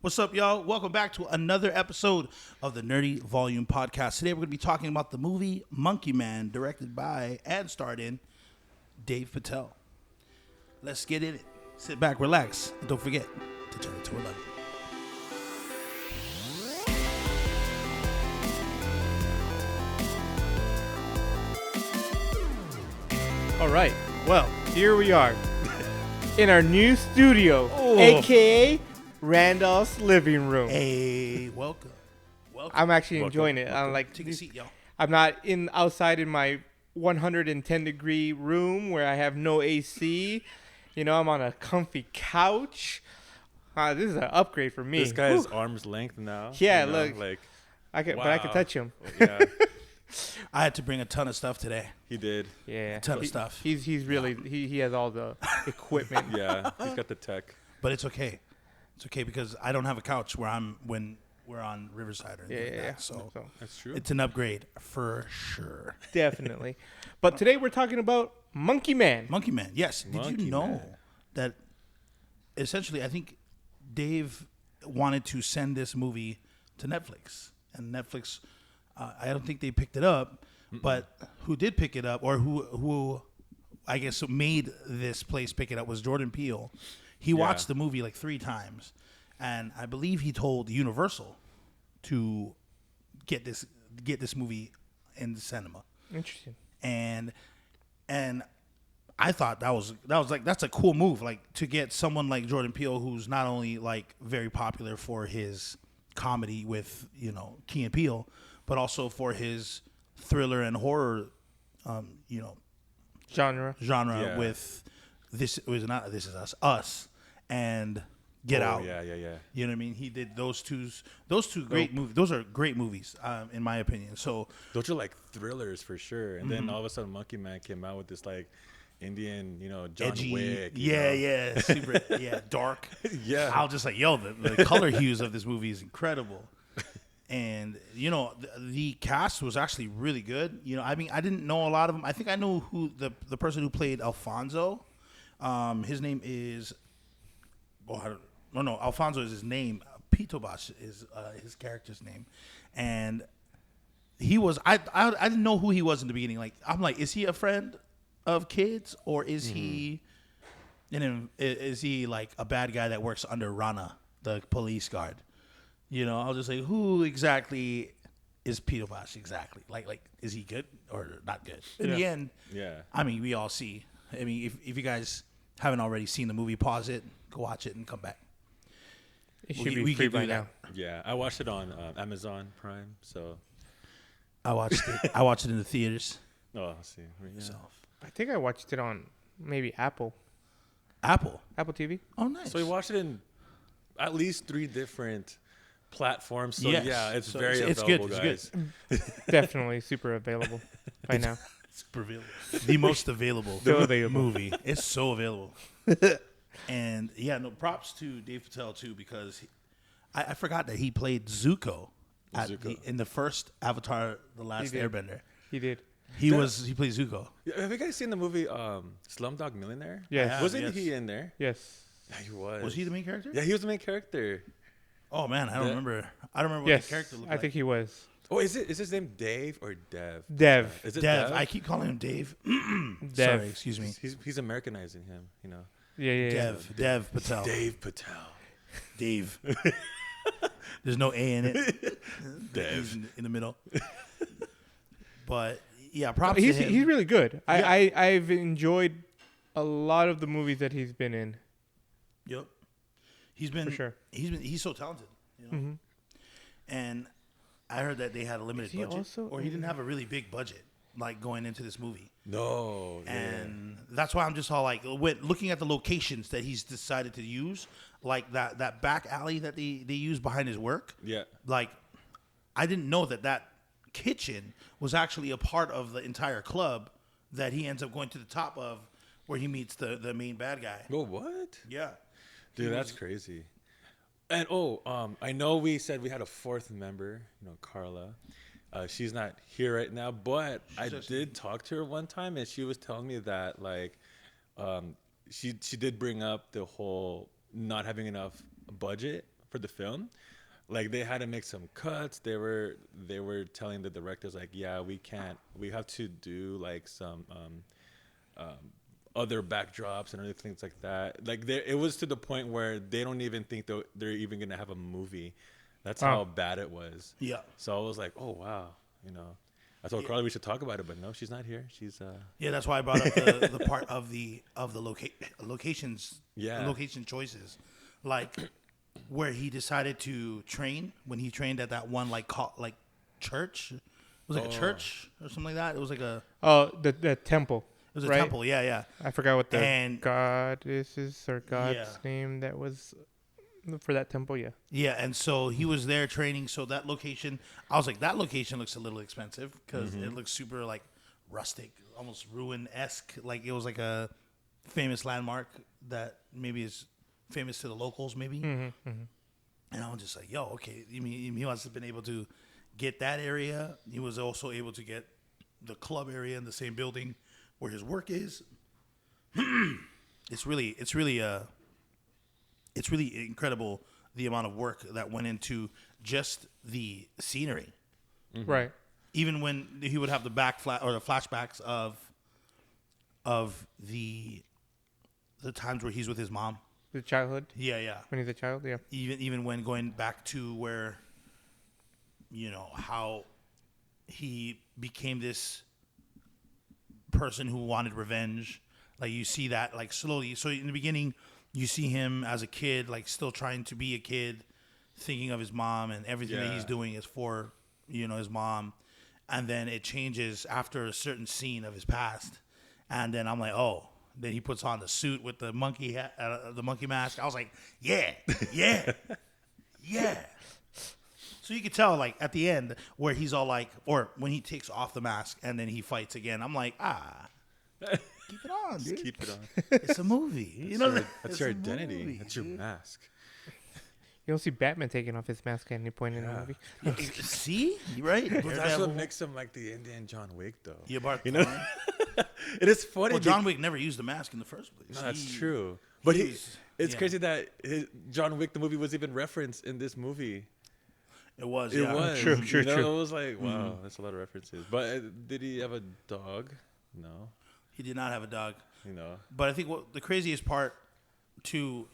What's up, y'all? Welcome back to another episode of the Nerdy Volume Podcast. Today we're going to be talking about the movie Monkey Man, directed by and starred in Dev Patel. Let's get in it. Sit back, relax, and don't forget to turn it to 11. All right. Well, here we are in our new studio, aka Randolph's living room. Hey, welcome. I'm actually enjoying it. I'm like, Take a seat, y'all. I'm not outside in my 110-degree room where I have no AC. You know, I'm on a comfy couch. This is an upgrade for me. This guy is arm's length now. Yeah, you know, look. like But I can touch him. Yeah, I had to bring a ton of stuff today. he did. Yeah, A ton of stuff. He's really he has all the equipment. Yeah, he's got the tech. But it's okay. It's okay because I don't have a couch when we're on Riverside or anything like that. So That's true. it's an upgrade for sure. Definitely. But today we're talking about Monkey Man. Monkey Man, yes. Did Monkey you know Man. that essentially I think Dave wanted to send this movie to Netflix. And Netflix, I don't think they picked it up. But who did pick it up or who I guess made this place pick it up was Jordan Peele. He watched the movie like 3 times. And I believe he told Universal to get this movie in the cinema. Interesting. And I thought that was like that's a cool move, like to get someone like Jordan Peele, who's not only like very popular for his comedy with Key and Peele, but also for his thriller and horror Genre. genre with This Is Us and Get Out. Yeah. You know what I mean? He did those two great movies. Those are great movies, in my opinion. So Those are like thrillers for sure. And then all of a sudden, Monkey Man came out with this like Indian, John edgy, Wick. yeah, super, dark. Yeah. I was just like, the color hues of this movie is incredible. And the cast was actually really good. I mean, I didn't know a lot of them. I think I know who the person who played Alfonso. His name is. No, Alfonso is his name. Pito Bosch is his character's name, and he was. I didn't know who he was in the beginning. Like, I'm like, is he a friend of kids or is he? Is he like a bad guy that works under Rana, the police guard? I was just like, who exactly is Pito Bosch exactly? Like, is he good or not good? In the end, I mean, we all see. I mean, if you guys haven't already seen the movie, pause it, go watch it, and come back. It should be free by now. Yeah, I watched it on Amazon Prime. So I watched it. I watched it in the theaters. I see. Yeah. So I think I watched it on maybe Apple TV. Oh, nice. So we watched it in at least 3 different platforms. So Yes. yeah, it's So very it's available, good. guys. It's Definitely super available by now. Super available. The most available So available. movie. It's so available. And props to Dev Patel too, because I forgot that he played Zuko in the first Avatar: The Last He did. Airbender. He did. He played Zuko. Have you guys seen the movie Slumdog Millionaire? Yes. Wasn't he in there? Yes. Yeah, he was. Was he the main character? Yeah, he was the main character. Oh man, I don't remember. I don't remember Yes. what the character looked I like. think he was. Oh, is his name Dave or Dev? Dev. Is it Dev. Dev? I keep calling him Dave. Dev. Sorry, excuse me. He's Americanizing him, Yeah. Dev Patel. Dave Patel. Dave. There's no A in it. Dev. in the middle. But yeah, props He's to him. he's really good. I've enjoyed a lot of the movies that he's been in. Yep. He's been For sure. He's so talented, Mm-hmm. And I heard that they had a limited Is he budget, also or he didn't in- have a really big budget, like going into this movie. No. And that's why I'm just all like, looking at the locations that he's decided to use, like that back alley that they use behind his work. Yeah. Like, I didn't know that kitchen was actually a part of the entire club that he ends up going to the top of, where he meets the main bad guy. Oh, what? Yeah. Dude, that's crazy. And I know we said we had a 4th member, Carla. She's not here right now, but I did talk to her one time, and she was telling me that she did bring up the whole not having enough budget for the film. Like they had to make some cuts. They were telling the directors like, yeah, we have to do like some other backdrops and other things like that. Like it was to the point where they don't even think they're even gonna have a movie. That's how bad it was. Yeah. So I was like, oh wow, I told Carly we should talk about it, but no, she's not here. She's Yeah, that's why I brought up the part of the locations. Yeah. Location choices, like where he decided to train when he trained at that one like church. It was like a church or something like that. It was like a the temple. It was a right? temple. Yeah. I forgot what the goddess's or god's Yeah. name that was for that temple. Yeah. Yeah, and so he was there training. So that location, I was like, that location looks a little expensive because it looks super like rustic, almost ruin-esque. Like it was like a famous landmark that maybe is famous to the locals, maybe. And I was just like, yo, okay. I mean, he must have been able to get that area. He was also able to get the club area in the same building where his work is. It's really incredible the amount of work that went into just the scenery. Right. Even when he would have the the flashbacks of the times where he's with his mom. The childhood. Yeah. When he's a child. Yeah. Even when going back to where, how he became this person who wanted revenge. Like you see that like slowly. So in the beginning, you see him as a kid, like still trying to be a kid, thinking of his mom and everything that he's doing is for, his mom. And then it changes after a certain scene of his past. And then I'm like, oh, then he puts on the suit with the monkey hat, the monkey mask. I was like, yeah. So you could tell, like, at the end where he's all like, or when he takes off the mask and then he fights again, I'm like, keep it on, dude. keep it on. It's a movie. That's your identity. That's your mask. You don't see Batman taking off his mask at any point in the movie. See? You're right. But that's what makes him like the Indian John Wick, though. Yeah, It is funny. Well, John Wick never used the mask in the first place. No, that's true. But it's crazy that John Wick, the movie, was even referenced in this movie. It was. It was. True. True. It was like, wow, that's a lot of references. But did he have a dog? No. He did not have a dog. But I think what the craziest part, too,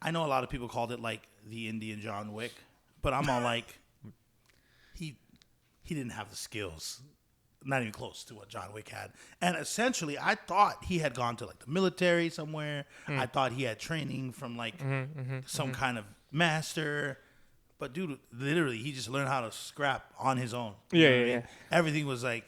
I know a lot of people called it like the Indian John Wick, but I'm all like, he didn't have the skills. Not even close to what John Wick had. And essentially, I thought he had gone to like the military somewhere. I thought he had training from like some kind of master. But dude, literally, he just learned how to scrap on his own. Yeah. Everything was like.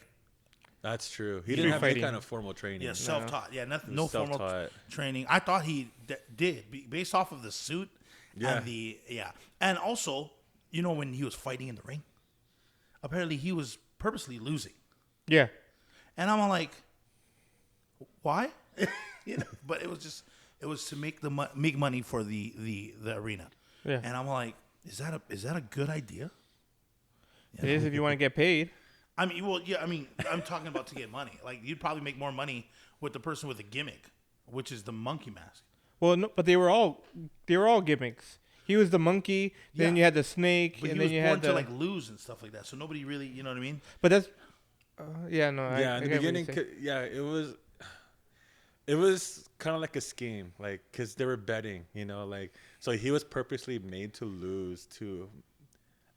That's true. He didn't have any kind of formal training. Yeah, self-taught. Yeah, nothing. No formal training. I thought he did based off of the suit. Yeah. And and also, when he was fighting in the ring, apparently he was purposely losing. Yeah. And I'm all like, why? But it was to make money for the arena. Yeah. And I'm like, is that a good idea? It is if you want to get paid. I mean, well, yeah. I mean, I'm talking about to get money. Like you'd probably make more money with the person with the gimmick, which is the monkey mask. Well, no, but they were all gimmicks. He was the monkey, then you had the snake, but and then you had to like lose and stuff like that. So nobody really, you know what I mean? But that's in the beginning, it was kind of like a scheme, like because they were betting, like so he was purposely made to lose to,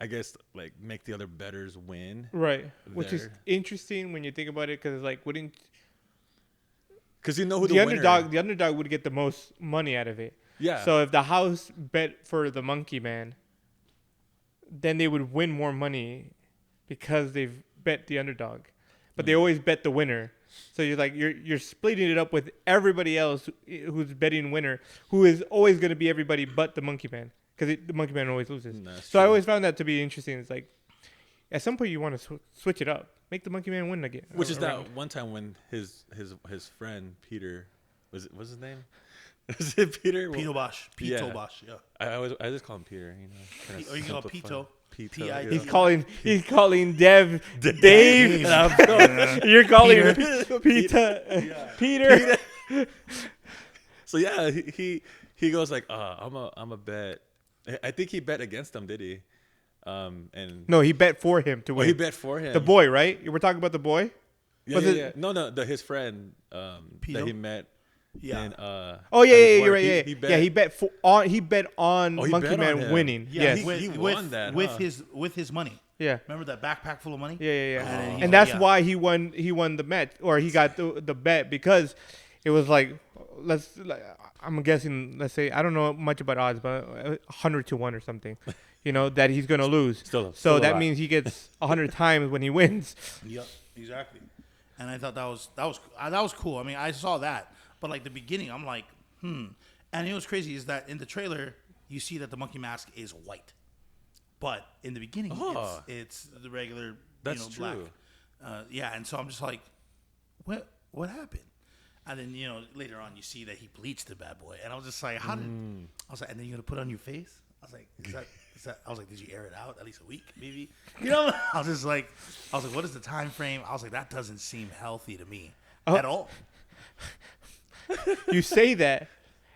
I guess, like make the other bettors win. Right, which is interesting when you think about it, because like because who the underdog would get the most money out of it. Yeah. So if the house bet for the monkey man, then they would win more money because they've bet the underdog. But they always bet the winner. So you're splitting it up with everybody else who's betting winner, who is always going to be everybody but the monkey man, because the monkey man always loses. So I always found that to be interesting. It's like at some point you want to switch it up, make the monkey man win again. Which is that one time when his friend Peter what's his name? Was it Peter? Pito Bosch. Bosch. Yeah. I just call him Peter. Or you can call Pito. Pito. He's calling Dev Dave. You're calling Peter. So yeah, he goes like, I'm a bet I think he bet against him, did he? And No, he bet for him to win. he bet for him. The boy, right? We're talking about the boy. Yeah. No, his friend that Pito? he met. Yeah. And, Oh yeah, at his yeah, work. you're right. He Yeah, bet. yeah. He bet on Oh, he Monkey bet on Man him. winning. Yeah, Yes. he won that, with huh? his money. Yeah. Remember that backpack full of money? Yeah, yeah, yeah. And then he's And like, that's yeah. why he won. He won the match, or he got the bet because it was like I'm guessing. Let's say I don't know much about odds, but 100-1 or something. That he's gonna lose. Still So a that lot. means he gets 100 times when he wins. Yep, exactly. And I thought that was cool. I mean, I saw that, but like the beginning, I'm like, And it was crazy is that in the trailer you see that the monkey mask is white, but in the beginning it's the regular, That's black. true. Yeah, and so I'm just like, what happened? And then later on you see that he bleached the bad boy, and I was just like, how did? I was like, and then you're gonna put it on your face? I was like, is that? I was like, did you air it out at least a week, maybe? I was like, what is the time frame? I was like, that doesn't seem healthy to me at all. You say that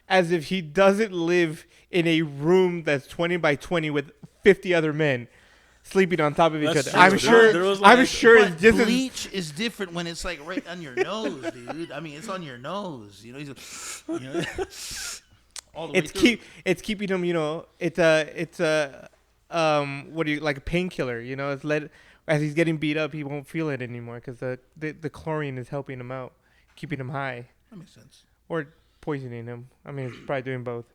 as if he doesn't live in a room that's 20 by 20 with 50 other men sleeping on top of each That's other. true. There was I'm like- sure But it's just as, bleach is different when it's like right on your nose, dude. I mean, it's on your nose. All the way through. it's keeping him. It's a what do you like a painkiller? It's as he's getting beat up, he won't feel it anymore because the chlorine is helping him out, keeping him high, That makes sense. or poisoning him. I mean, it's probably doing both.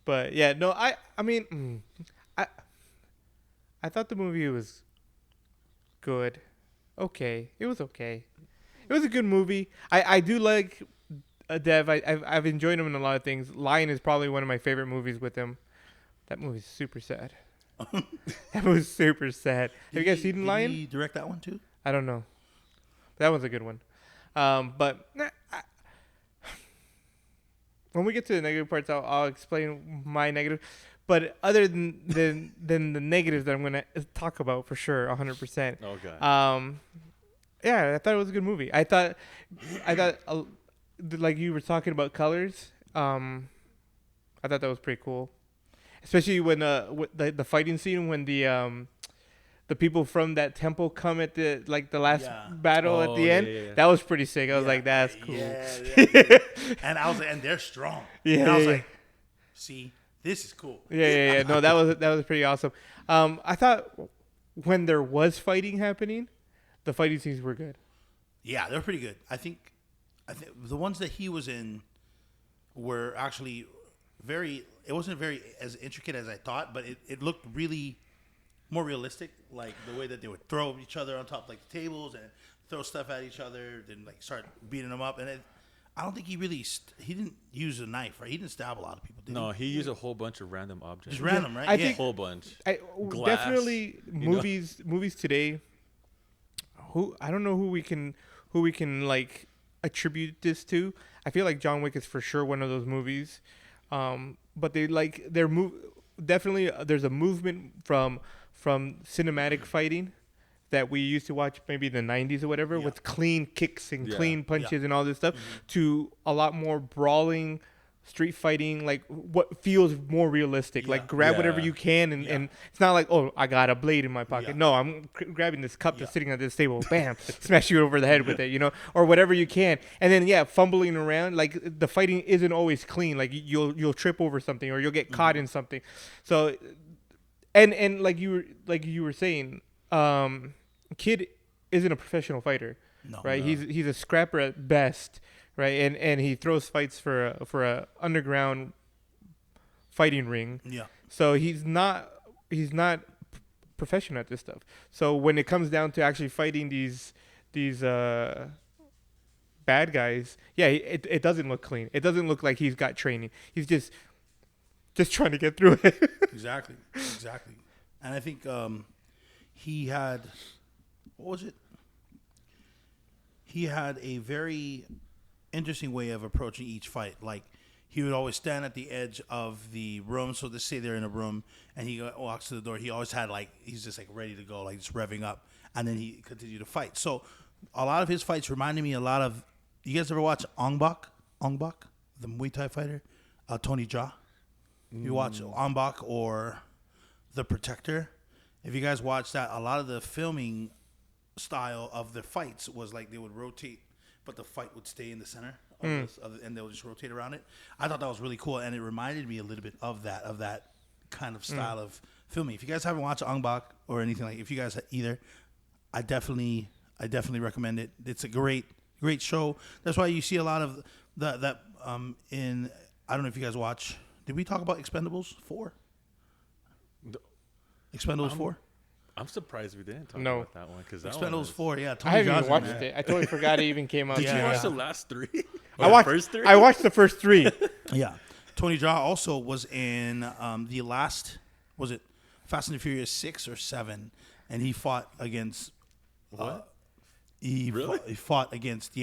But yeah, no, I mean, I thought the movie was good. Okay, it was okay. It was a good movie. I do like Dev. I've enjoyed him in a lot of things. Lion is probably one of my favorite movies with him. That movie's super sad. That was super sad. Have you guys seen Lion? Did he direct that one too? I don't know. That was a good one. But when we get to the negative parts, I'll explain my negative. But other than the negatives that I'm gonna talk about for sure, 100%. Okay. Yeah, I thought it was a good movie. I thought, like you were talking about colors. I thought that was pretty cool, especially when the fighting scene when the people from that temple come at the last battle at the end. Yeah. That was pretty sick. I was like, that's cool. Yeah. And I was like, and they're strong. Yeah, And I was yeah. like, see, this is cool. Yeah. No, that was pretty awesome. I thought when there was fighting happening, the fighting scenes were good. Yeah, they're pretty good. I think the ones that he was in were actually it wasn't very as intricate as I thought, but it looked really more realistic, like the way that they would throw each other on top like the tables and throw stuff at each other, then like start beating them up. And I don't think he really he didn't use a knife, right? He didn't stab a lot of people. Did No, he used a whole bunch of random objects. Just random, right? I A think- whole bunch. Glass, Definitely movies today. I don't know who we can like attribute this to. I feel like John Wick is for sure one of those movies. But definitely there's a movement from cinematic fighting that we used to watch maybe in the 90s or whatever with clean kicks and clean punches and all this stuff to a lot more brawling, street fighting, like what feels more realistic. Like grab whatever you can and it's not like, oh, I got a blade in my pocket. Yeah. No, I'm grabbing this cup that's sitting at this table, bam, smash you over the head with it, or whatever you can. And then fumbling around, like the fighting isn't always clean. Like you'll trip over something or you'll get caught in something. So and like you were saying, Kid isn't a professional fighter, right? No. He's a scrapper at best, right? And he throws fights for a underground fighting ring. Yeah. So he's not professional at this stuff. So when it comes down to actually fighting these bad guys, it doesn't look clean. It doesn't look like he's got training. He's just trying to get through it. Exactly. And I think he had, what was it? He had a very interesting way of approaching each fight. Like, he would always stand at the edge of the room. So let's say they're in a room and he walks to the door. He always had he's just ready to go, just revving up. And then he continued to fight. So a lot of his fights reminded me a lot of, you guys ever watch Ong Bak, the Muay Thai fighter? Tony Jaa? You watch Anbach or The Protector. If you guys watch that, a lot of the filming style of the fights was like they would rotate, but the fight would stay in the center, and they would just rotate around it. I thought that was really cool, and it reminded me a little bit of that kind of style of filming. If you guys haven't watched Anbach or anything like, if you guys either, I definitely recommend it. It's a great show. That's why you see a lot of that in. I don't know if you guys watch. Did we talk about Expendables 4? Expendables 4? I'm surprised we didn't talk No. about that one because Expendables 4, yeah. I Tony haven't even Jaa's in watched that. it. I totally forgot it even came out. Did you Yeah. watch the last 3? I watched first 3. I watched the first 3. Yeah. Tony Jaa also was in the last, was it Fast and the Furious 6 or 7? And he fought against. What? He Really? fought against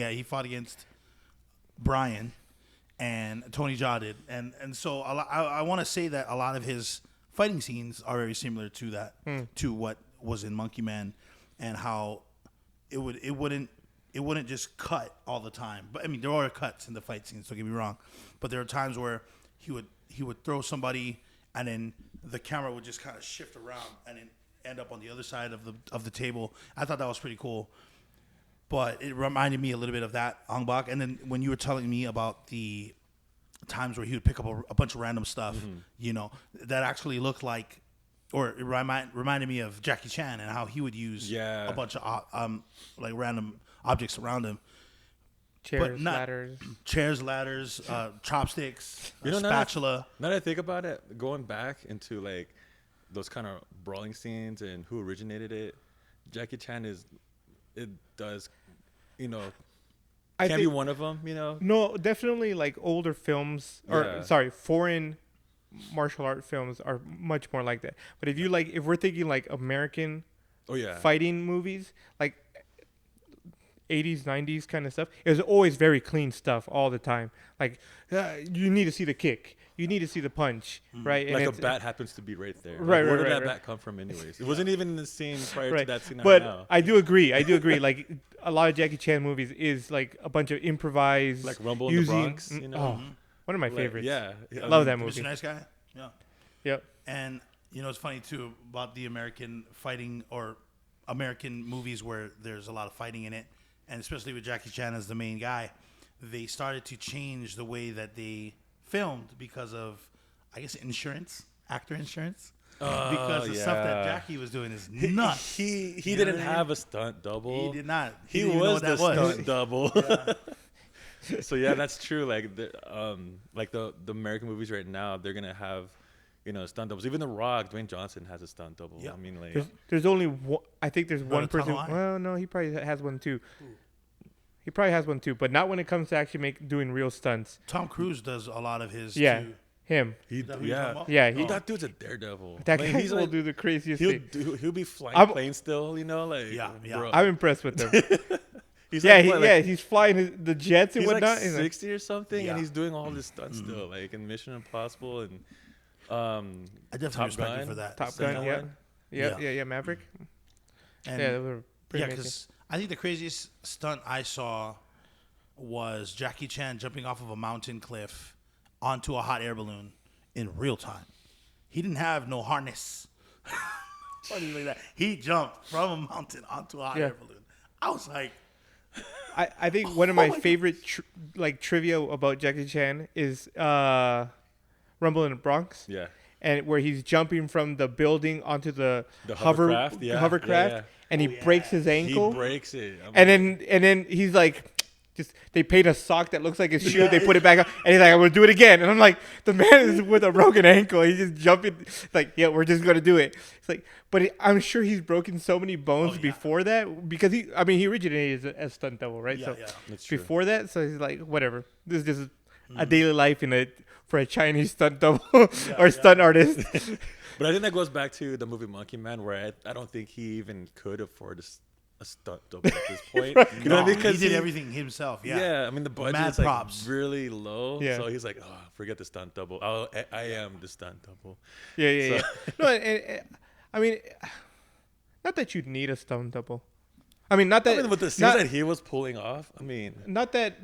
Brian, and Tony Jaa did. And so I want to say that a lot of his fighting scenes are very similar to that, to what was in Monkey Man, and how it wouldn't just cut all the time. But I mean, there are cuts in the fight scenes, don't get me wrong, but there are times where he would throw somebody, and then the camera would just kind of shift around and then end up on the other side of the table. I thought that was pretty cool, but it reminded me a little bit of that Ong Bak. And then when you were telling me about the times where he would pick up a bunch of random stuff, that actually looked like, or it reminded me of Jackie Chan and how he would use a bunch of like random objects around him. Chairs, ladders, chopsticks, spatula. Now that I think about it, going back into like those kind of brawling scenes and who originated it, Jackie Chan does, be one of them, No, definitely like older films foreign martial art films are much more like that. But if we're thinking like American fighting movies, like 80s, 90s kind of stuff, it was always very clean stuff all the time. Like, you need to see the kick. You need to see the punch, right? And like a bat happens to be right there. Right, Where right, did right, that bat come from anyways? It wasn't even in the scene prior to that scene. But I do agree. Like, a lot of Jackie Chan movies is like a bunch of improvised. Like Rumble in the Bronx, one of my favorites. Yeah. Love that movie. Mr. Nice Guy? Yeah. Yep. And, it's funny, too, about the American fighting or American movies where there's a lot of fighting in it, and especially with Jackie Chan as the main guy, they started to change the way that they filmed because of, I guess, actor insurance. Because the stuff that Jackie was doing is nuts. He didn't have a stunt double. He did not. He was the stunt double. So yeah, that's true. Like the American movies right now, they're gonna have, stunt doubles. Even The Rock, Dwayne Johnson has a stunt double. Yep. I mean, like there's only one. I think there's one person. Tunnel Eye? Well, no, he probably has one too. He probably has one too, but not when it comes to actually doing real stunts. Tom Cruise does a lot of his. Yeah. Too. Him. That dude's a daredevil. That like, guy he's will like, do the craziest thing. He'll be flying planes still, Yeah. I'm impressed with him. He's flying the jets and he's whatnot. like 60 or something, Yeah. and he's doing all this stuff still, like in Mission Impossible and I definitely respect him for that. Top Gun, yeah, Maverick. And They were pretty amazing. because I think the craziest stunt I saw was Jackie Chan jumping off of a mountain cliff onto a hot air balloon in real time. He didn't have no harness. Or anything like that. He jumped from a mountain onto a hot air balloon. I was like, I think one of my favorite trivia about Jackie Chan is Rumble in the Bronx. Yeah. And where he's jumping from the building onto the hovercraft, hovercraft, and he breaks his ankle. He breaks it. And then he's like, they paint a sock that looks like his shoe. They put it back up, and he's like, "I'm gonna do it again." And I'm like, the man is with a broken ankle. He's just jumping, like, "Yeah, we're just gonna do it." It's like, but I'm sure he's broken so many bones before that because he originated as stunt double, right? Yeah, that's true. Before that, so he's like, whatever. This is just a daily life for a Chinese stunt double or stunt artist. But I think that goes back to the movie Monkey Man, where I don't think he even could afford a stunt double at this point. Because he did everything himself. Yeah, I mean the budget Mad is like props. really low, Yeah. so he's like, "Oh, forget the stunt double. I am the stunt double." Yeah. No, and I mean, not that you'd need a stunt double. I mean, with the scenes that he was pulling off, not that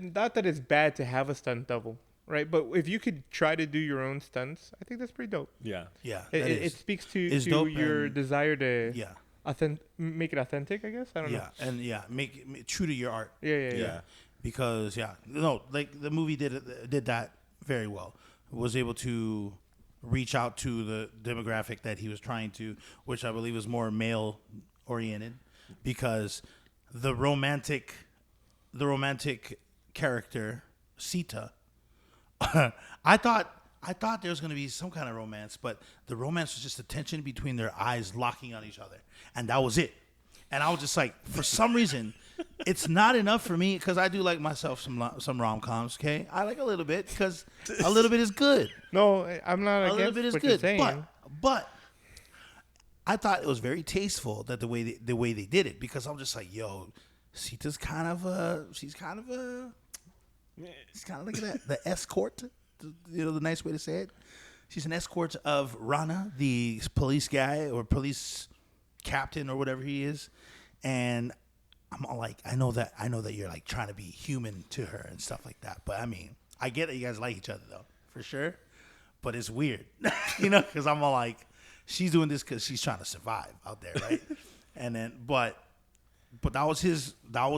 it's bad to have a stunt double. right? But if you could try to do your own stunts, I think that's pretty dope. Yeah. Yeah, It speaks to dope your and- desire to yeah, make it authentic, I guess. I don't know. yeah, and make it true to your art. Yeah. Because like the movie did that very well. Was able to reach out to the demographic that he was trying to, which I believe is more male oriented, because the romantic character Sita, I thought there was going to be some kind of romance, but the romance was just the tension between their eyes locking on each other, and that was it. And I was just like, for some reason, it's not enough for me, because I do like myself some rom-coms. Okay, I like a little bit, because a little bit is good. No, I'm not A against little bit is what you're good, saying. but I thought it was very tasteful that the way they did it, because I'm just like, yo, Sita's kind of like that, the escort, the nice way to say it. She's an escort of Rana, the police guy or police captain or whatever he is, and I'm all like, I know that you're like trying to be human to her and stuff like that. But I mean, I get that you guys like each other though, for sure. But it's weird, because I'm all like, she's doing this because she's trying to survive out there, right? And then, but that was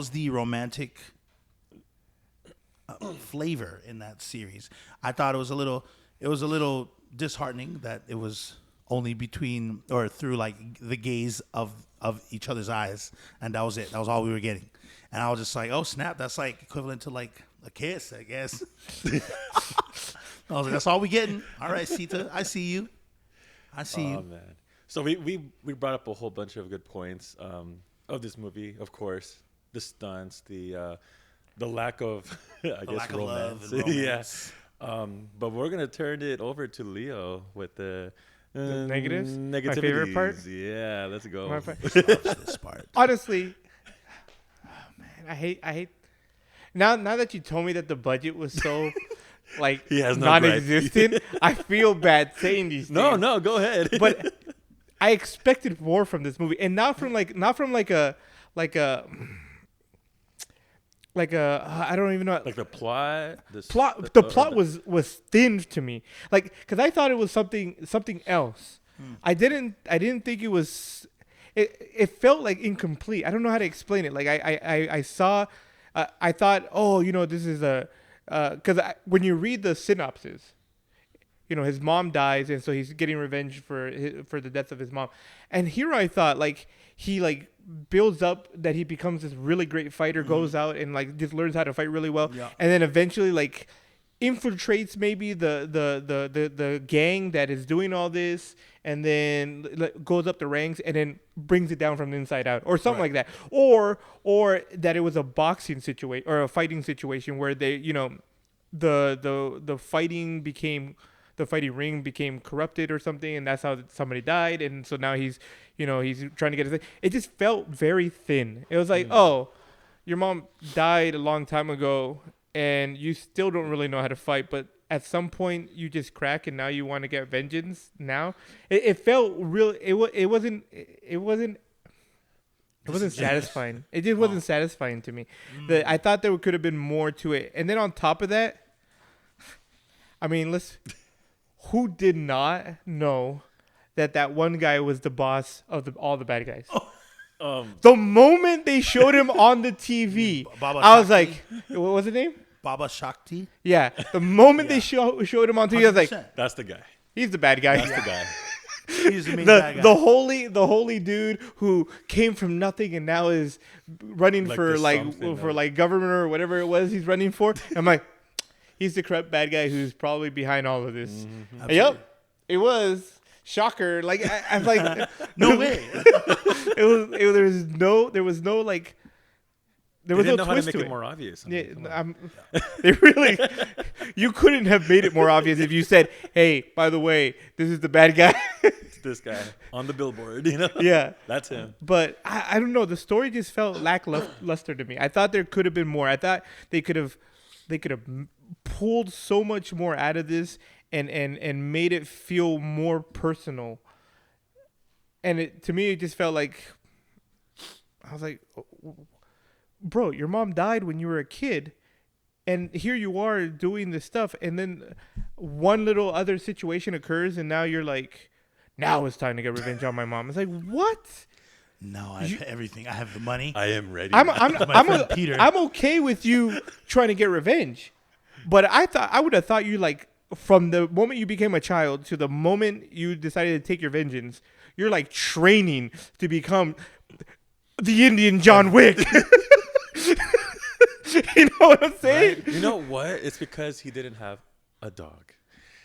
the romantic flavor in that series. I thought it was a little disheartening that it was only between or through like the gaze of each other's eyes, and that was it. That was all we were getting. And I was just like, oh snap, that's like equivalent to like a kiss, I guess. I was like, that's all we getting. All right, Sita, I see you. Oh man. So we brought up a whole bunch of good points of this movie. Of course, the stunts, the lack of lack of romance. love and romance. Yeah. But we're gonna turn it over to Leo with the negatives? My negativities. favorite part? Yeah, let's go. My fa- This part. Honestly, oh man, I hate. Now that you told me that the budget was so like He has no gripe. non-existent, I feel bad saying these things. No, go ahead. But I expected more from this movie, and not from a I don't even know. like the plot. The plot was thin to me, like, because I thought it was something else. I didn't think it was. It felt like incomplete. I don't know how to explain it. Like I saw, I thought, oh, this is because when you read the synopsis, his mom dies, and so he's getting revenge for the death of his mom. And here I thought, like, he like builds up that he becomes this really great fighter, goes out and like just learns how to fight really well, and then eventually like infiltrates maybe the gang that is doing all this, and then goes up the ranks and then brings it down from the inside out, or something like that, or that it was a boxing situation or a fighting situation where they the fighting ring became corrupted or something, and that's how somebody died, and so now he's trying to get his thing. It just felt very thin. It was like, oh, your mom died a long time ago, and you still don't really know how to fight, but at some point you just crack, and now you want to get vengeance. Now it felt real. It wasn't satisfying. It just wasn't satisfying to me. I thought there could have been more to it, and then on top of that, I mean, who did not know that one guy was the boss of all the bad guys? The moment they showed him on the TV, I was like, what was his name? Baba Shakti. Yeah. The moment they showed him on TV, I was like, That's the guy. he's the bad guy. That's the guy. He's the main bad guy. The holy dude who came from nothing and now is running Like for the like something for of- like governor or whatever it was he's running for. I'm like, he's the corrupt bad guy who's probably behind all of this. Mm-hmm. Yep, it was. Shocker! Like I'm like, No way. There was no like. There They was didn't no know how to twist make to it it. more obvious. I Yeah, mean, come on. they really. You couldn't have made it more obvious if you said, "Hey, by the way, this is the bad guy." It's this guy on the billboard, Yeah, That's him. but I don't know. The story just felt lackluster to me. I thought there could have been more. I thought they could have pulled so much more out of this and made it feel more personal. And to me, it just felt like I was like, bro, your mom died when you were a kid, And here you are doing this stuff, and then one little other situation occurs, and now you're like, now it's time to get revenge on my mom. It's like, what? No, I have everything. I have the money. I am ready. Peter. I'm okay with you trying to get revenge, but I would have thought you like from the moment you became a child to the moment you decided to take your vengeance, you're like training to become the Indian John Wick. You know what I'm saying? Right? You know what? It's because he didn't have a dog.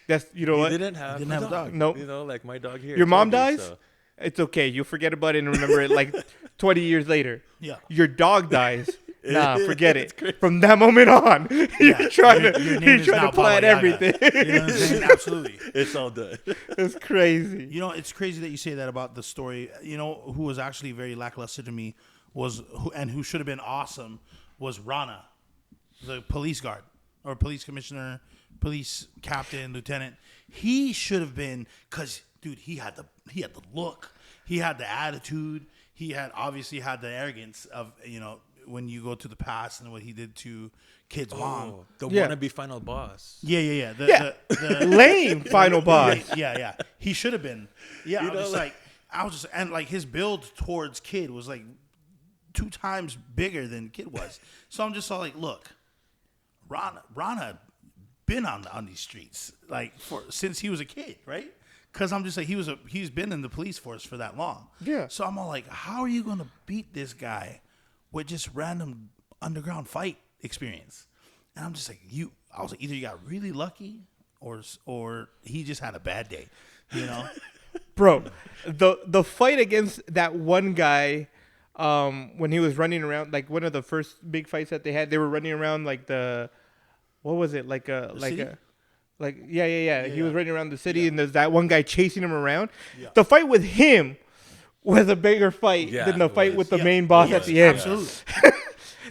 That's He didn't have a dog. Nope. You know, like my dog here. Your mom Toby, dies? so- It's okay. You'll forget about it and remember it like 20 years later. Yeah. Your dog dies. Nah, forget It's it. crazy. From that moment on, you're trying Your to name you're is trying now to plan Baba Yaga. everything. You know what I'm saying? Absolutely. It's all done. It's crazy. You know, it's crazy that you say that about the story. You know, who was actually very lackluster to me who should have been awesome was Rana, the police guard or police commissioner, police captain, lieutenant. He should have been, because dude, he had the look, he had the attitude, he had obviously had the arrogance of, you know, when you go to the past and what he did to Kid's mom. The Yeah. wannabe final boss. Yeah. The Lame final boss. Yeah. He should have been. Yeah, You I know, was like- just and like his build towards Kid was like 2 times bigger than Kid was. So I'm just all like, look, Rana been on these streets like since he was a kid, right? Because I'm just like he's been in the police force for that long. Yeah. So I'm all like, how are you gonna beat this guy with just random underground fight experience? And I'm just like, I was like, either you got really lucky or he just had a bad day, you know? Bro, the fight against that one guy, when he was running around, like one of the first big fights that they had, they were running around like what was it? City? Yeah. He was Yeah. running around the city, and there's that one guy chasing him around. Yeah. The fight with him was a bigger fight Yeah, than the it fight was. with the Yeah. main boss Yes, at the end. absolutely.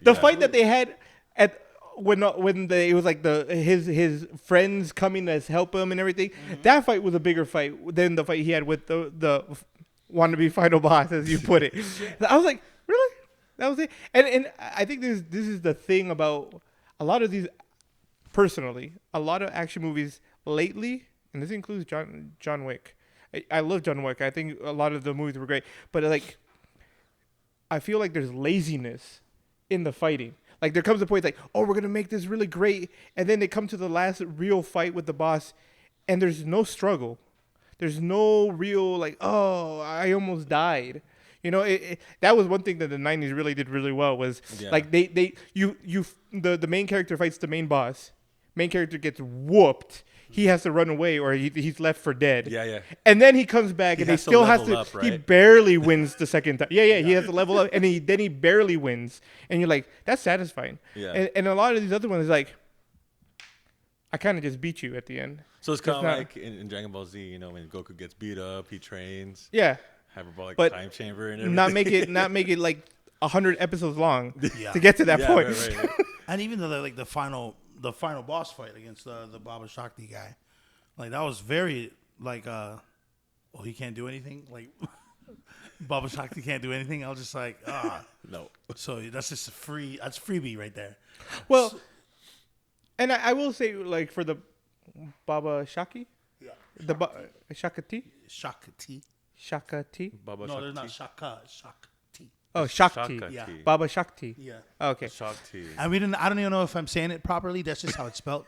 The fight that they had at when it was like his friends coming to help him and everything. Mm-hmm. That fight was a bigger fight than the fight he had with the wannabe final boss, as you put it. I was like, really? That was it. And I think this is the thing about a lot of these. Personally, a lot of action movies lately, and this includes John Wick. I love John Wick. I think a lot of the movies were great, but like, I feel like there's laziness in the fighting. Like there comes a point like, oh, we're gonna make this really great, and then they come to the last real fight with the boss, and there's no struggle. There's no real like, oh, I almost died. You know, that was one thing that the '90s really did really well was like the main character fights the main boss. Main character gets whooped. He has to run away or he's left for dead. Yeah. And then he comes back and he has to still has level to. up, He right? barely wins the second time. Yeah. He has to level up, and then he barely wins. And you're like, that's satisfying. Yeah. And a lot of these other ones, like, I kind of just beat you at the end. So it's kind of not- like in Dragon Ball Z, you know, when Goku gets beat up, he trains, Yeah. hyperbolic But time chamber, and everything. Not make it like 100 episodes long Yeah. to get to that Yeah, point. right. And even though like the final boss fight against the Baba Shakti guy, like that was very like he can't do anything. Like Baba Shakti can't do anything. I was just like, No. So that's just that's freebie right there. Well, and I will say, like, for the Baba Shaki, Yeah. the Shakati, Shakti. Baba No, there's Shakti. not Shaka. Shakti. oh Shakti, Shakti. Yeah. Baba Shakti. Yeah. Okay. Shakti. And I don't even know if I'm saying it properly. That's just how it's spelled.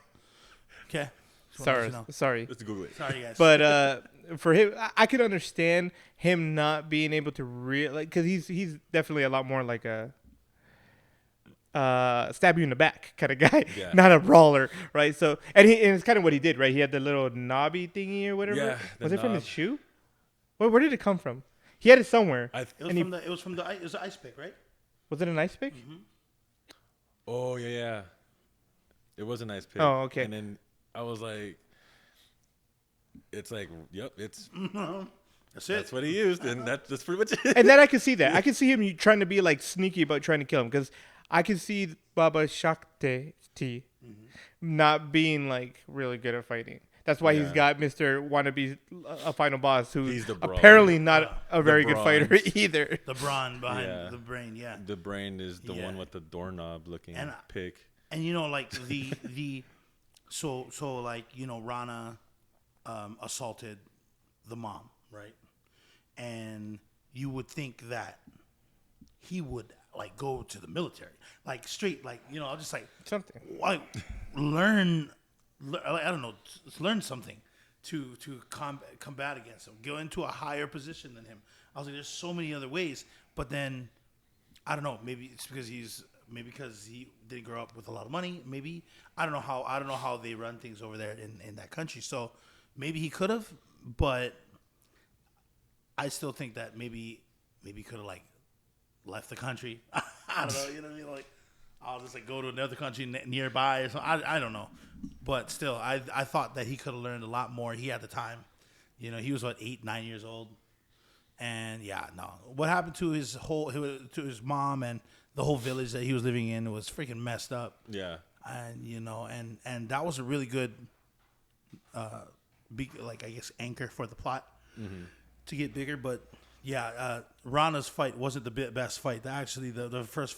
Okay. Just wanna let you know. Sorry. Let's Google it. Sorry, guys. But for him, I could understand him not being able to because he's definitely a lot more like a stab you in the back kind of guy, Yeah. not a brawler, right? So and it's kind of what he did, right? He had the little knobby thingy or whatever. Yeah, the Was it from his knob. shoe? Where did it come from? He had it somewhere. it was and he- from the ice pick, right? Was it an ice pick? Oh yeah. It was a nice pick. Oh, okay. And then I was like, it's like, yep, That's it. that's what he used, and that's pretty much it. And then I could see that. I could see him trying to be like sneaky about trying to kill him because I could see Baba Shakti not being like really good at fighting. That's why he's Yeah. got Mr. Wannabe a final boss who's He's the brawn. apparently not a very good brawn. fighter either. The brawn behind Yeah. the brain, yeah. The brain is the Yeah. one with the doorknob looking And pick. And like so like Rana assaulted the mom, right? And you would think that he would like go to the military, like straight, like I'll just like Something. like learn I don't know, learn something to combat against him, go into a higher position than him. I was like, there's so many other ways, but then I don't know, maybe it's because he didn't grow up with a lot of money. Maybe I don't know how they run things over there in that country. So maybe he could have, but I still think that maybe he could have like left the country. I don't know. You know what I mean? Like I'll just like go to another country nearby or something. I don't know, but still, I thought that he could have learned a lot more. He had the time. He was 8, 9 years old, and what happened to his mom and the whole village that he was living in was freaking messed up. Yeah. And and that was a really good, I guess, anchor for the plot to get bigger. But Rana's fight wasn't the best fight. Actually, the first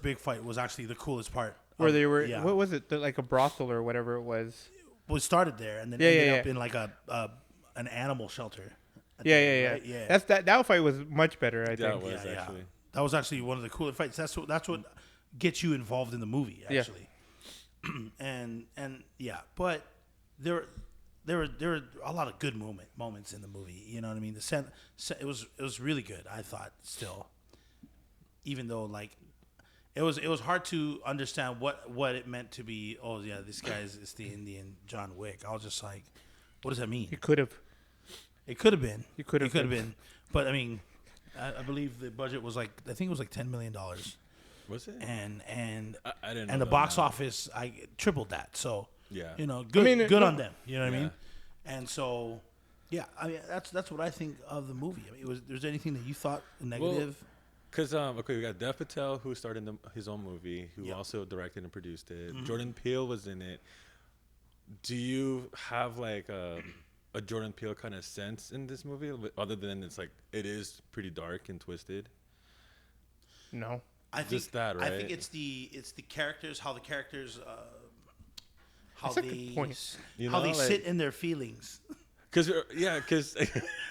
big fight was actually the coolest part. Where they were, what was it? Like a brothel or whatever it was. Well, it started there and then ended up in like an animal shelter. Yeah. Right? Yeah. That fight was much better, I think. That was actually. That was actually one of the coolest fights. That's what gets you involved in the movie, actually. Yeah. But there were a lot of good moments in the movie. You know what I mean? It was really good. I thought still, even though like it was hard to understand what it meant to be. Oh yeah, this guy is the Indian John Wick. I was just like, what does that mean? It could have been. It could have been. But I mean, I believe the budget was like $10 million. Was it? And I didn't know. And the box office I tripled that. So yeah, good on them. You know what I mean? And so I mean that's what I think of the movie. I mean, was there anything that you thought negative? Because we got Dev Patel who started his own movie, who also directed and produced it. Jordan Peele was in it. Do you have like a Jordan Peele kind of sense in this movie, other than it is pretty dark and twisted? No, I think just that, right? I think it's the characters, how the characters, how That's a good point. how they sit in their feelings. Because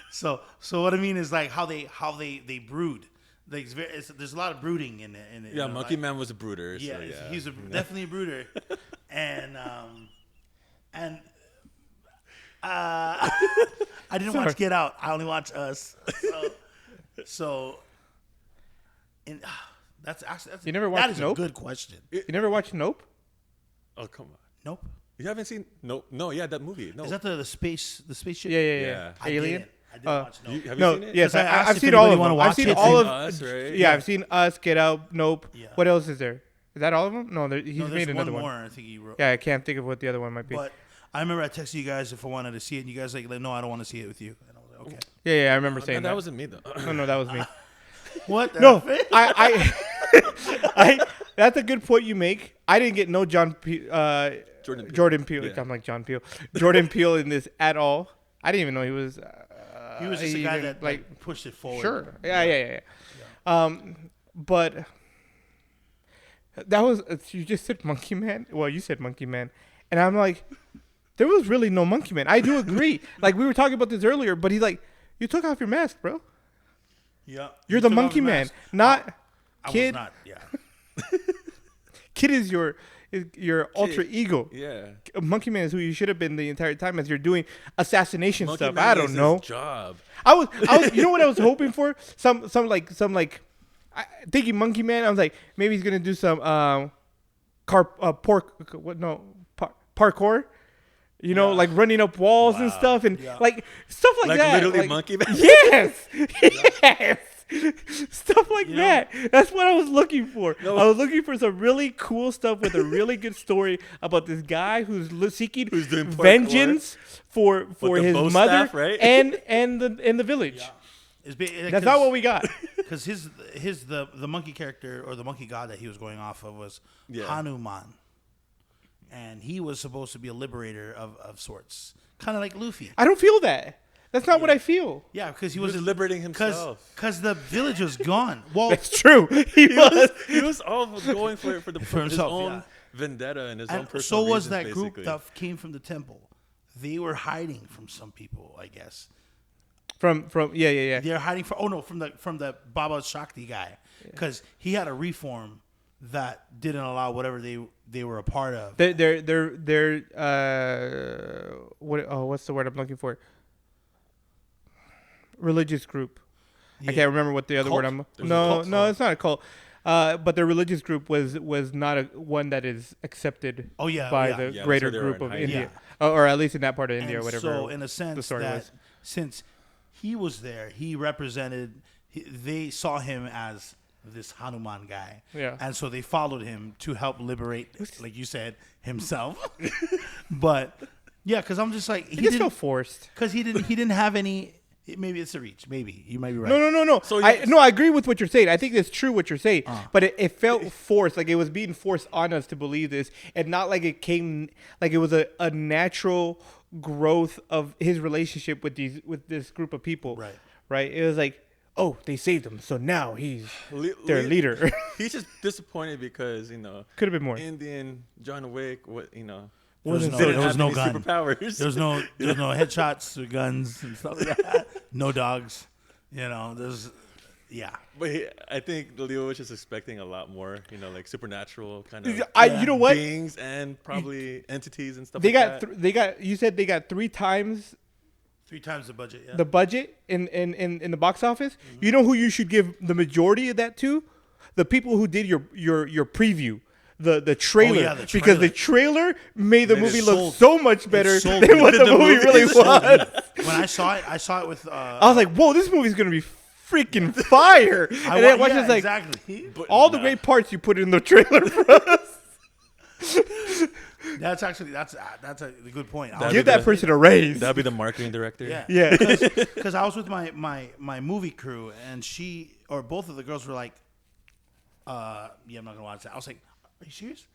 So what I mean is like how they brood. Like there's a lot of brooding in it. Yeah, Monkey Man was a brooder. Yeah, so yeah. he's definitely a brooder, and I didn't watch Get Out. I only watched Us. That's You never watched that is Nope? a good question. You never watched Nope? Oh come on, Nope. you haven't seen Nope? No, yeah, that movie. No, Is that the spaceship? Yeah. I Alien. didn't watch Nope. Have you No, seen it? yes, I asked I've if seen all anybody of wanna them. I've watch seen it. all of. Us, right? Yeah, I've seen Us, Get Out, Nope. Yeah. What else is there? Is that all of them? No, he's No, made there's another one one. more. I think he wrote. Yeah, I can't think of what the other one might be. But I remember I texted you guys if I wanted to see it, and you guys like no, I don't want to see it with you. And I was like, okay. Yeah, I remember saying that that. wasn't me though. No, that was me. What? The No, fuck? I that's a good point you make. I didn't get no Jordan Peele. I'm like John Peele. Jordan Peele in this at all. I didn't even know he was. He was just a guy even, that like pushed it forward. Sure. Yeah. But that was you just said Monkey Man. Well, you said Monkey Man, and I'm like, there was really no Monkey Man. I do agree. Like we were talking about this earlier, but he's like, you took off your mask, bro. Yeah. You're the Monkey Man, not Kid. I was not. Yeah. Kid is your alter ego. Yeah. Monkey Man is who you should have been the entire time as you're doing assassination Monkey stuff. Man I don't is know. his job. I was you know what I was hoping for? Some thinking Monkey Man. I was like, maybe he's gonna do some parkour. You know, like running up walls and stuff, and like stuff like that. Literally Monkey Man. Yes, yes. Stuff like that. That's what I was looking for. No. I was looking for some really cool stuff with a really good story about this guy who's seeking vengeance for his mother, staff, right? and the village. Yeah. That's not what we got. Because the monkey character or the monkey god that he was going off of was Hanuman, and he was supposed to be a liberator of sorts, kind of like Luffy. I don't feel that. That's not what I feel. Yeah, because he was liberating himself. Because the village was gone. Well, that's true. He was. He was all going for his himself, own vendetta and his own And personal so was reasons, that basically. group that came from the temple. They were hiding from some people, I guess. From yeah. They're hiding from the Baba Shakti guy, because he had a reform that didn't allow whatever they were a part of. They're what's the word I'm looking for? Religious group. Yeah. I can't remember what the other Cult? word I'm. There's a No, cult? no, it's not a cult. But their religious group was not one that is accepted Oh, yeah, by yeah. the Yeah, that's greater why they were group in of hiding. India, or at least in that part of India, And whatever. so, in a the sense, story that was. since he was there, he represented. They saw him as this Hanuman guy, Yeah. and so they followed him to help liberate, like you said, himself. But yeah, because I'm just like It just felt didn't, forced. because he didn't have any. Maybe it's a reach. Maybe you might be right. No. So I agree with what you're saying. I think it's true what you're saying, but it felt forced, like it was being forced on us to believe this, and not like it came, like it was a natural growth of his relationship with this group of people. Right. Right. It was like, oh, they saved him, so now he's their Le- leader. He's just disappointed because Could have been more. Indian John Wick, There was Wasn't no, so- there was no any gun. superpowers. There was no headshots or guns and stuff like that. No dogs. Yeah. But I think Leo was just expecting a lot more, like supernatural kind of You know what? beings and probably entities and stuff They like got that. they got. You said they got 3 times 3 times the budget. Yeah. the budget in the box office. You know who you should give the majority of that to? The people who did your preview, the trailer, yeah, the because the trailer. trailer made the Made movie it look sold- so much better sold than what me. the movie really was. When I saw it with. I was like, whoa, this movie's gonna be freaking fire! And then I watched this like exactly. But all the great parts you put in the trailer for us. That's a good point. That'd Give be that the- person a raise. That'd be the marketing director. Yeah. Yeah. Because I was with my movie crew, and both of the girls were like, yeah, I'm not gonna watch that. I was like, are you serious?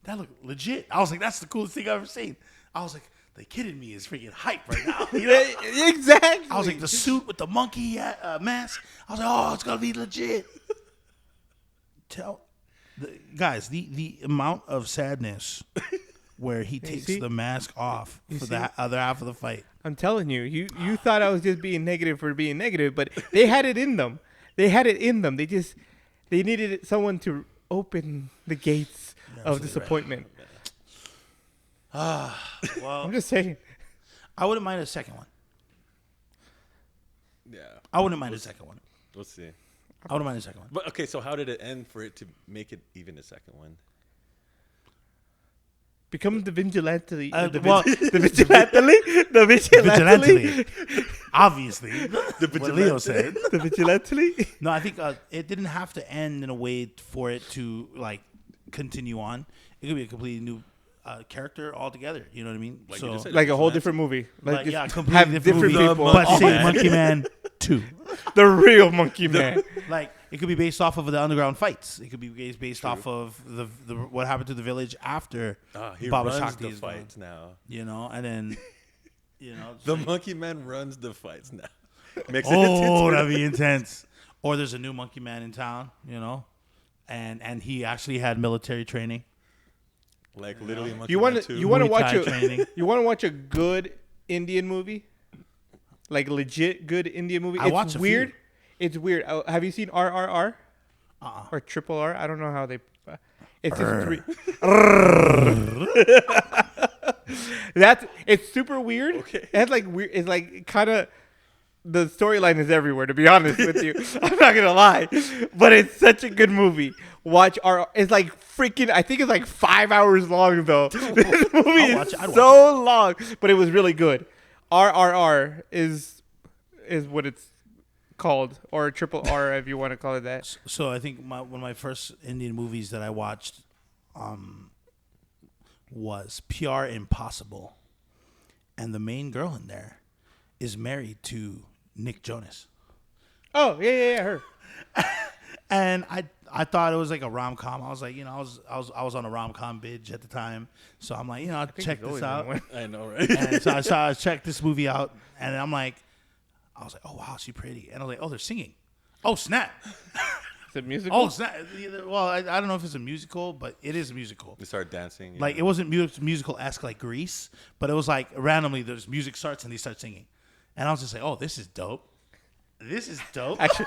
That looked legit. I was like, that's the coolest thing I've ever seen. I was like, the kid in me is freaking hype right now. You know? Exactly. I was like, the suit with the monkey mask. I was like, oh, it's gonna be legit. Guys, the amount of sadness where he takes see? the mask off for the other half of the fight. I'm telling you, you thought I was just being negative for being negative, but they had it in them. They had it in them. They needed someone to open the gates of absolutely disappointment. Well, I'm just saying. I wouldn't mind a second one. Yeah. I wouldn't mind a second one. Let's see. I wouldn't mind a second one. But okay, so how did it end for it to make it even a second one? Become the vigilante. The well- vigilante. Obviously. The What Leo said. The vigilante. No, I think it didn't have to end in a way for it to like continue on. It could be a completely new character altogether. You know what I mean? Like you just said. Like a whole different movie. Like, just yeah, have completely different movie, people. but say Man. Monkey Man 2. The real Monkey Man. Like it could be based off of the underground fights. It could be based off of the what happened to the village after He Baba runs Shakti the is gone. fights now. You know, and then it's The like, Monkey Man runs the fights now. Makes oh, it that'd be intense. Or there's a new Monkey Man in town. You know, and he actually had military training. like literally Monkey You Man want 2. to Muay watch Thai training. You want to watch a good Indian movie, like legit good Indian movie. I It's watched a weird. few. It's weird. Have you seen RRR or Triple R? I don't know how they. It's just three. It's super weird. Okay. It's like weird. It's like kind of. The storyline is everywhere, to be honest with you. I'm not gonna lie, but it's such a good movie. Watch our. It's like freaking. I think it's like 5 hours long though. This movie is I'd watch so long, but it was really good. RRR is what it's called, or Triple R if you want to call it that. So I think one of my first Indian movies that I watched was Pure Impossible, and the main girl in there is married to Nick Jonas. Oh yeah, her. And I thought it was like a rom-com. I was like, I was on a rom-com binge at the time, so I'm like, I'll check there's this always out. been one. I know, right? And so I checked this movie out, and I was like, oh wow, she's pretty. And I was like, oh, they're singing. Oh snap! Is it musical? Oh, it's not, well, I don't know if it's a musical, but it is a musical. They start dancing. Like it wasn't musical-esque like Grease, but it was like randomly there's music starts and they start singing, and I was just like, oh, this is dope. This is dope. Actually,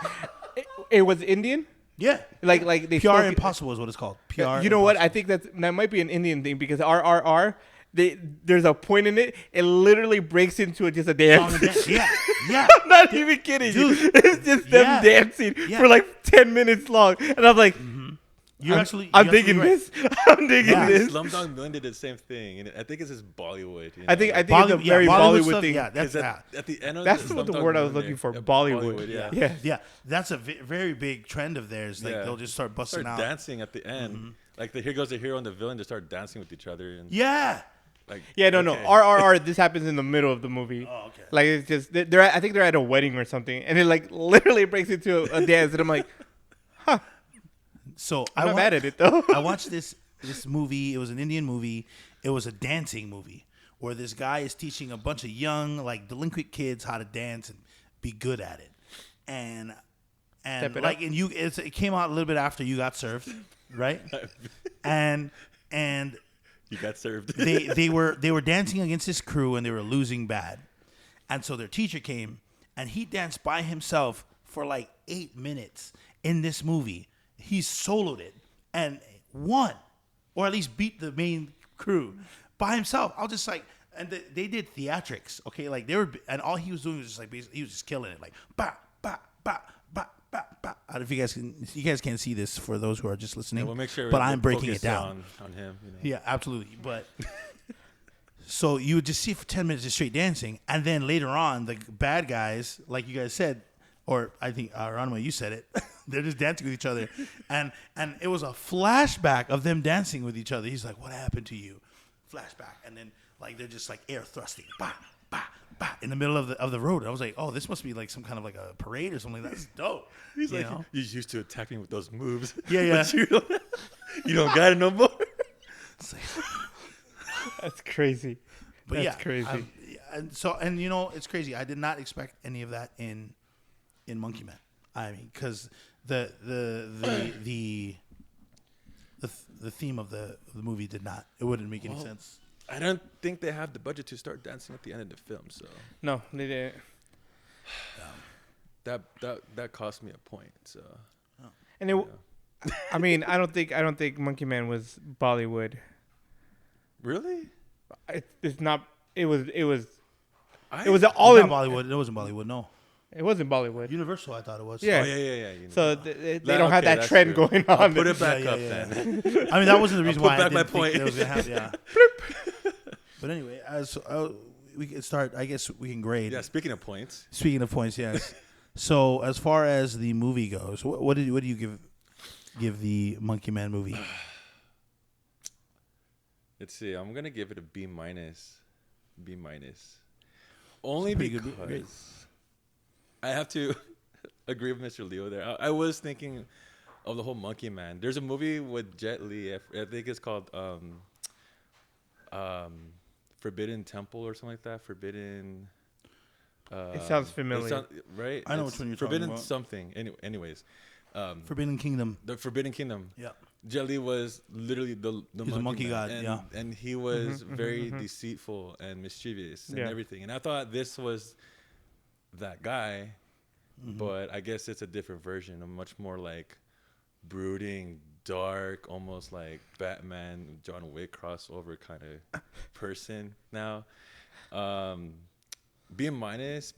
it was Indian. Yeah, Like they PR spoke- Impossible is what it's called. PR. You know what? I Impossible. think that might be an Indian thing because RRR. There's a point in it. It literally breaks into just a dance. Song and dance. Yeah, yeah. I'm not even kidding you. Dude. It's just them Yeah. dancing Yeah. for like 10 minutes long, and I'm like, I'm digging this. I'm digging Yeah. this. Slumdog Millionaire did the same thing, and I think it's just Bollywood. You know? I think it's a Bollywood, very Bollywood stuff, thing. yeah, that's 'Cause that. at the end of That's the what the Slumdog word I was Millionaire- looking for. yeah, Bollywood. yeah. Yeah. Yeah, that's a very big trend of theirs. Like Yeah. they'll just start busting Start out. dancing at the end. Like here goes the hero and the villain just start dancing with each other. And Yeah. like Yeah, no. okay. RRR. This happens in the middle of the movie. Oh, okay. Like it's just I think they're at a wedding or something, and it like literally breaks into a dance, and I'm like, So I'm not mad at it though. I watched this movie. It was an Indian movie. It was a dancing movie where this guy is teaching a bunch of young, like delinquent kids how to dance and be good at it. And Step it like up. and it came out a little bit after You Got Served, right? and You got served. they were dancing against this crew and they were losing bad. And so their teacher came and he danced by himself for like 8 minutes in this movie. He soloed it and won, or at least beat the main crew by himself. I was just like, and they did theatrics, okay? Like they were, and all he was doing was just like he was just killing it, like ba ba ba ba ba ba. I don't know if you guys can't see this for those who are just listening. We'll make sure. but we I'm breaking it focus down. on him. You know? Yeah, absolutely. But so you would just see for 10 minutes of straight dancing, and then later on, the bad guys, like you guys said, or I think Ranma, you said it, they're just dancing with each other, and it was a flashback of them dancing with each other. He's like, "What happened to you?" Flashback, and then like they're just like air thrusting, bah bah bah, in the middle of the road. I was like, "Oh, this must be like some kind of like a parade or something. That's dope." He's you like, know? you used to attack me with those moves. Yeah, yeah. But you don't got it no more. It's like, That's crazy. But That's yeah, crazy. And you know, it's crazy. I did not expect any of that in Monkey Man. I mean, because the theme of the movie did not. It wouldn't make any sense. I don't think they have the budget to start dancing at the end of the film. So No, they didn't. that cost me a point. So And it, I mean, I don't think Monkey Man was Bollywood. really, It's not. It was I, all It in. was Bollywood. It wasn't Bollywood. No, It wasn't Bollywood. Universal. I thought it was. Yeah. Oh yeah. You know. So they That- don't have okay, that that's trend true. going I'll on. put it back Yeah, up yeah, then. I mean, that wasn't the reason I'll why put I back my didn't think point. that was gonna happen. Yeah. But anyway, as we can start. I guess we can grade. Yeah. Speaking of points, Speaking of points, yes. So as far as the movie goes, what do you give the Monkey Man movie? let's see. I'm gonna give it a B minus. B minus. Only pretty good because grade. I have to agree with Mr. Leo there. I was thinking of the whole Monkey Man. There's a movie with Jet Li. I think it's called Forbidden Temple or something like that. Forbidden. It sounds familiar. Right? I know It's which one you're talking Forbidden about. something. Anyways, Forbidden Kingdom. the Forbidden Kingdom. Yeah. Jet Li was literally the He's a monkey man, god, and, yeah. and he was very deceitful and mischievous and Yeah. everything. And I thought this was that guy, but I guess it's a different version, a much more like brooding, dark, almost like Batman, John Wick crossover kind of person now. B minus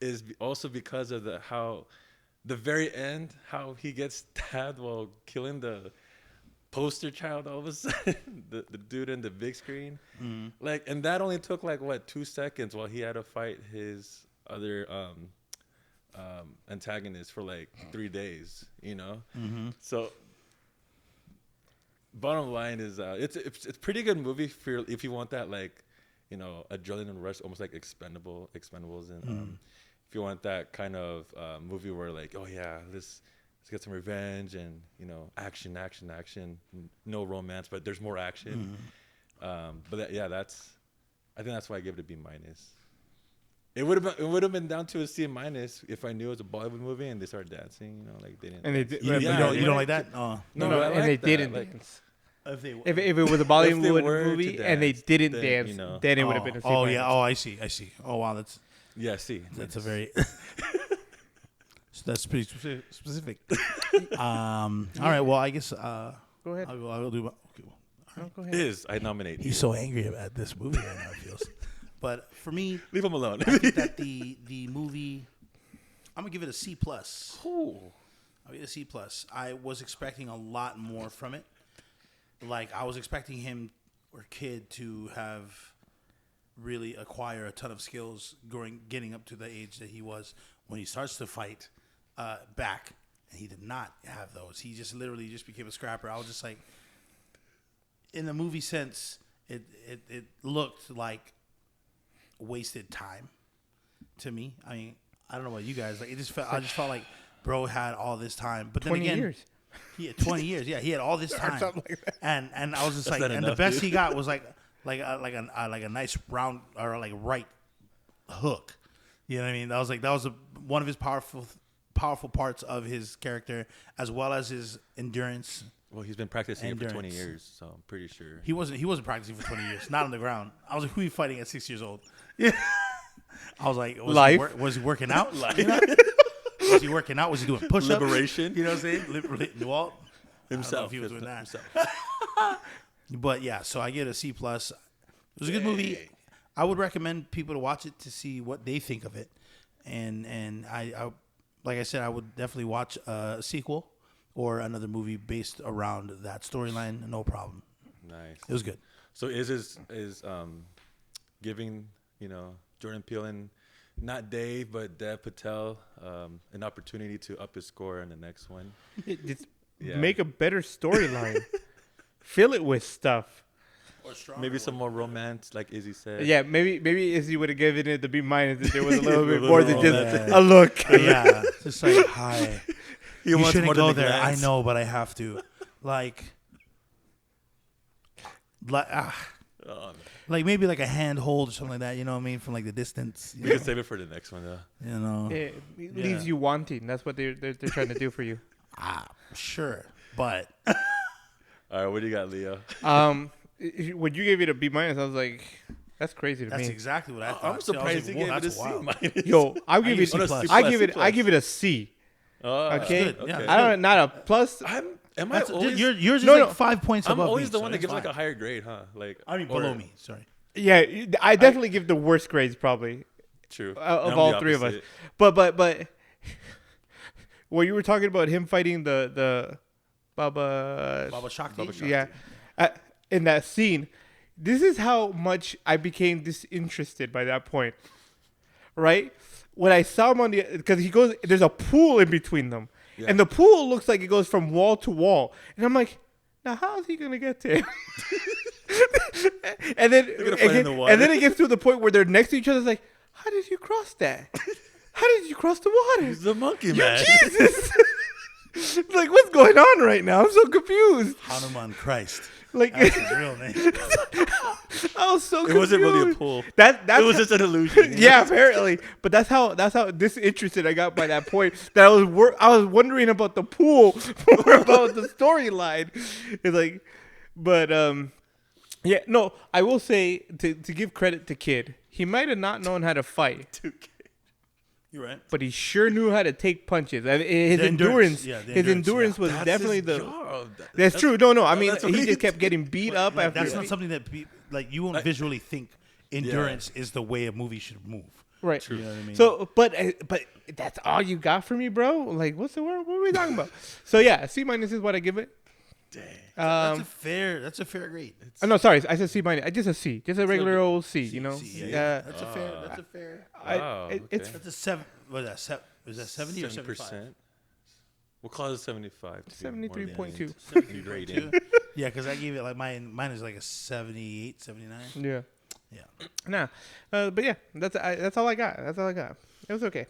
is also because of the very end, how he gets stabbed while killing the poster child all of a sudden, the dude in the big screen. Like, and that only took like 2 seconds while he had to fight his other antagonist for like 3 days, you know? So bottom line is it's a pretty good movie if you want that, like, you know, adrenaline rush, almost like Expendables, and if you want that kind of movie where like, oh yeah, let's get some revenge and, you know, action, no romance, but there's more action. But I think that's why I give it a B minus. It would have been down to a C minus if I knew it was a Bollywood movie and they started dancing. You know, like they didn't. And they did. Yeah, You don't like that? No, I and like they that. didn't Like, dance. If they If it was a If they Bollywood were movie to and they dance, didn't then, dance, you know. then it would have been a C. Oh yeah. Oh, I see. Oh wow, that's Yeah, see, a very. So that's pretty specific. All right. Well, I guess. Go ahead. I'll do. Okay, well, No, go ahead. I nominate. he's so angry at this movie right now. It feels. But for me, Leave him alone. I think that the movie, I'm gonna give it a C plus. Cool. I'll give it a C plus. I was expecting a lot more from it. Like I was expecting him or Kid to have really acquire a ton of skills getting up to the age that he was when he starts to fight back, and he did not have those. He just literally just became a scrapper. I was just like, in the movie sense, it looked like wasted time to me. I mean, I don't know about you guys. Like I just felt like bro had all this time, but then 20 again, years. he had 20 years. Yeah, he had all this time, something like that. and I was just That's like, not and enough, the best dude. he got was like a nice round or like right hook. You know what I mean? That was one of his powerful parts of his character, as well as his endurance. Well, he's been practicing it for 20 Endurance. years, so I'm pretty sure. He wasn't practicing for 20 years, not on the ground. I was like, who are you fighting at 6 years old? Yeah. I was like, was he working out? You know? Was he working out? Was he doing push-ups? Liberation. You know what I'm saying? Well, Himself. if he was doing that. Himself. But yeah, so I get a C plus. It was a good movie. I would recommend people to watch it to see what they think of it, and I like I said, I would definitely watch a sequel or another movie based around that storyline. No problem. Nice. It was good. So is giving Jordan Peele and not Dave but Dev Patel an opportunity to up his score in the next one? Just Yeah. make a better storyline. Fill it with stuff. Maybe some more romance, like Izzy said. Yeah, maybe Izzy would have given it the B minus if there was a little bit more than romance. just a look. Yeah, just like hi. He You wants shouldn't more go than the there. I glance. know, but I have to. Like Oh, like maybe like a hand hold or something like that. You know what I mean? From like the distance. we can save it for the next one, though. You know. It leaves you wanting. That's what they're trying to do for you. Sure, but All right, what do you got, Leo? When you gave it a B minus, I was like, that's crazy to that's me. exactly what I thought. I'm See, I was surprised like, he whoa, gave it a that's C wild. minus. Yo, I'll I give give it. it C+. I give C+. it. I give it a C. Okay. good. Yeah, Okay. I don't. Not a plus. Am I That's, always? yours is No, like no. 5 points I'm above always me, the so one that it's gives like fine. a higher grade, huh? Like I mean, or- below me. Sorry. Yeah, I definitely give the worst grades probably True. of I'm all the three of us. opposite. But when you were talking about him fighting the Baba Shakti. Baba Shakti. yeah, in that scene, this is how much I became disinterested by that point, right? When I saw him because he goes, there's a pool in between them, Yeah. and the pool looks like it goes from wall to wall, and I'm like, now how is he gonna get to him? and then gonna fight in the water. and then it gets to the point where they're next to each other. It's like, how did you cross that? How did you cross the water? He's the monkey You're man. Jesus. Like, what's going on right now? I'm so confused. Hanuman Christ. Like, That's his real name. I was so confused. It wasn't really a pool. That It was just an illusion. yeah, apparently. But that's how disinterested I got by that point. That I was wondering about the pool more about the storyline. It's like, but yeah, no. I will say to give credit to Kid, he might have not known how to fight, You're right. but he sure knew how to take punches. His The endurance. endurance, Yeah, the his endurance endurance, was That's definitely his the. job. That's true. No. I mean, that's what he he just kept did. getting beat up Like, after. that's not something that like you won't visually think endurance is the way a movie should move. Right. You know what I mean? So, but that's all you got for me, bro. Like, what's the word? What are we talking about? So yeah, C minus is what I give it. Dang. That's a fair grade. Oh, no, sorry, I said C minus. Just a C, just a regular old C. You know. C, yeah. That's a fair. Wow, It's okay. That's a 7. What is that? Was that 70 or 75? We'll call it 75. 73.2. 73 rating. Yeah, because I gave it like mine is like a 78, 79. Yeah. Yeah. Nah, but yeah, that's all I got. That's all I got. It was okay.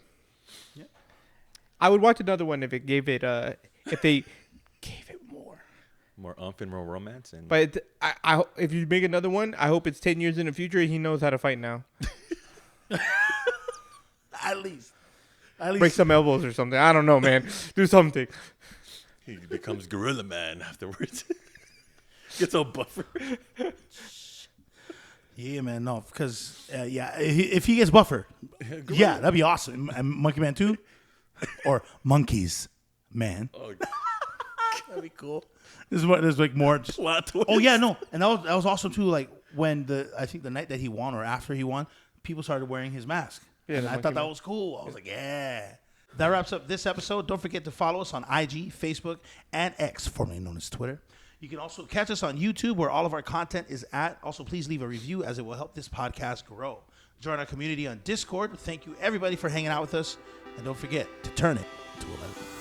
Yeah. I would watch another one if it gave it if they gave it more. More umph and more romance. And But if you make another one, I hope it's 10 years in the future. He knows how to fight now. At least. Break some elbows or something. I don't know, man. Do something. He becomes Gorilla Man afterwards. Gets all buffer. Yeah, man. No, because if he gets buffer, yeah, that'd be awesome. And Monkey Man 2 or Monkeys Man. Oh, That'd be cool. There's like more. Oh yeah, no, and that was awesome too. Like when I think the night that he won or after he won, people started wearing his mask. Yeah, and the I Monkey thought that Man. was cool. I was like, yeah. That wraps up this episode. Don't forget to follow us on IG, Facebook, and X, formerly known as Twitter. You can also catch us on YouTube, where all of our content is at. Also, please leave a review, as it will help this podcast grow. Join our community on Discord. Thank you, everybody, for hanging out with us. And don't forget to turn it to 11.